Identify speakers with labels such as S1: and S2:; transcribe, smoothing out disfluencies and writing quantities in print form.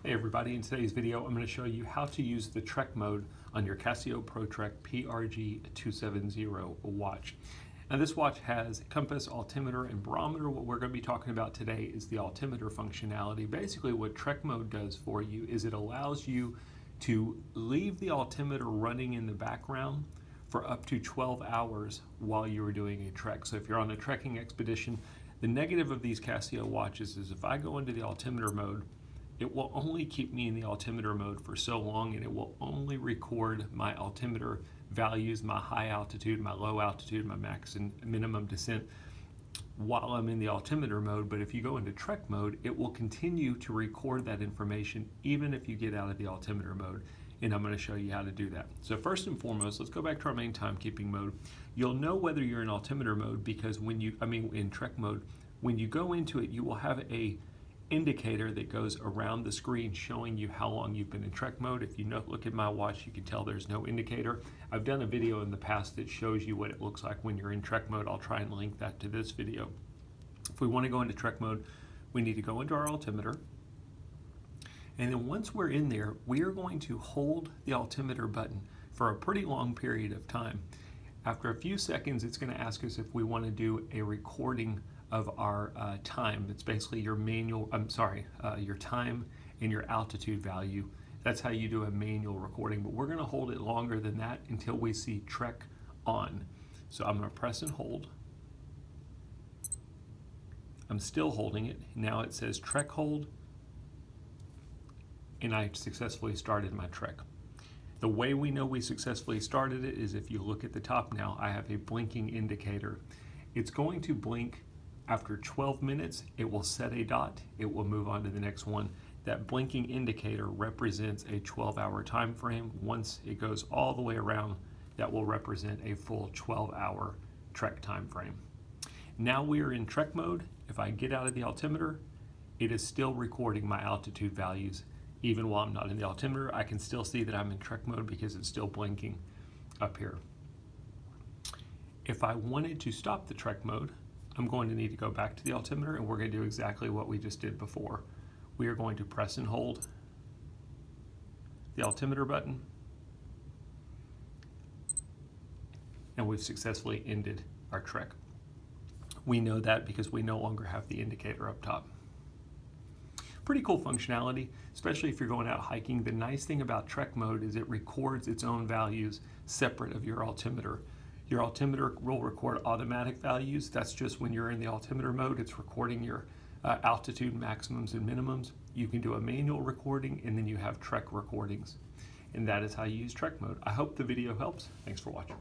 S1: Hey everybody, in today's video I'm going to show you how to use the Trek mode on your Casio Pro Trek PRG-270 watch. Now this watch has compass, altimeter, and barometer. What we're going to be talking about today is the altimeter functionality. Basically what Trek mode does for you is it allows you to leave the altimeter running in the background for up to 12 hours while you are doing a trek. So if you're on a trekking expedition, the negative of these Casio watches is if I go into the altimeter mode, it will only keep me in the altimeter mode for so long, and it will only record my altimeter values, my high altitude, my low altitude, my max and minimum descent while I'm in the altimeter mode. But if you go into Trek mode, it will continue to record that information even if you get out of the altimeter mode. And I'm going to show you how to do that. So first and foremost, let's go back to our main timekeeping mode. You'll know whether you're in altimeter mode because in Trek mode, when you go into it, you will have a indicator that goes around the screen showing you how long you've been in Trek mode. If you look at my watch, you can tell there's no indicator. I've done a video in the past that shows you what it looks like when you're in Trek mode. I'll try and link that to this video. If we want to go into Trek mode, we need to go into our altimeter. And then once we're in there, we are going to hold the altimeter button for a pretty long period of time. After a few seconds, it's going to ask us if we want to do a recording of our time. It's basically your your time and your altitude value. That's how you do a manual recording, but we're gonna hold it longer than that until we see Trek on. So I'm gonna press and hold. I'm still holding it. Now it says Trek hold, and I successfully started my Trek. The way we know we successfully started it is if you look at the top now, I have a blinking indicator. It's going to blink. After 12 minutes, it will set a dot. It will move on to the next one. That blinking indicator represents a 12-hour time frame. Once it goes all the way around, that will represent a full 12-hour Trek time frame. Now we are in Trek mode. If I get out of the altimeter, it is still recording my altitude values. Even while I'm not in the altimeter, I can still see that I'm in Trek mode because it's still blinking up here. If I wanted to stop the Trek mode, I'm going to need to go back to the altimeter, and we're going to do exactly what we just did before. We are going to press and hold the altimeter button, and we've successfully ended our trek. We know that because we no longer have the indicator up top. Pretty cool functionality, especially if you're going out hiking. The nice thing about Trek mode is it records its own values separate of your altimeter. Your altimeter will record automatic values. That's just when you're in the altimeter mode. It's recording your altitude maximums and minimums. You can do a manual recording, and then you have Trek recordings. And that is how you use Trek mode. I hope the video helps. Thanks for watching.